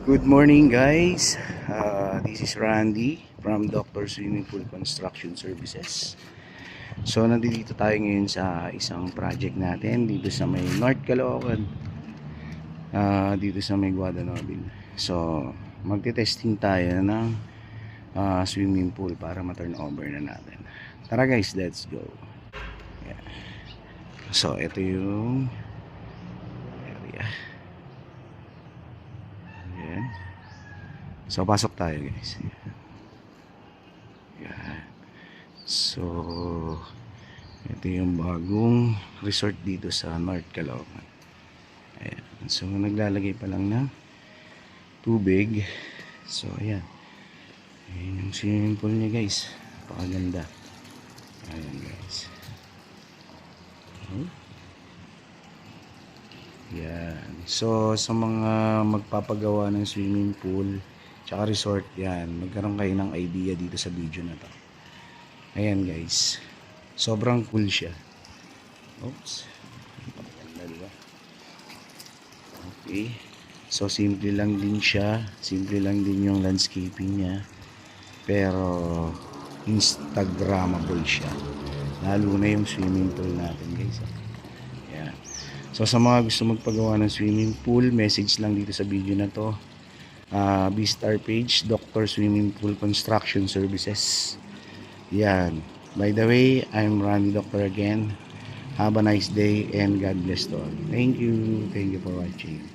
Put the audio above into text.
Good morning guys, this is Randy from Dr. Swimming Pool Construction Services. So nandito tayo ngayon sa isang project natin dito sa may North Caloocan, dito sa may Guadagnino. So magte-testing tayo ng swimming pool para ma-turn over na natin. Tara guys, let's go. Yeah. So ito yung area. Ayan. So pasok tayo guys. Yan. So ito yung bagong resort dito sa North Caloocan. Ayan. So naglalagay pa lang ng tubig. So ayan. Ayan yung swimming pool niya guys. Napakaganda. Ayan guys. Yan. So sa mga magpapagawa ng swimming pool tsaka resort, yan, magkaroon kayo ng idea dito sa video na to. Ayan guys, sobrang cool siya. Oops, diba? Okay, so simple lang din siya, simple lang din yung landscaping niya, pero instagramable siya, lalo na yung swimming pool natin guys. Ayan. So sa mga gusto magpagawa ng swimming pool, message lang dito sa video na to. B-Star page, Dr. Swimming Pool Construction Services. Yan. By the way, I'm Randy Doctor again. Have a nice day and God bless to all. Thank you for watching.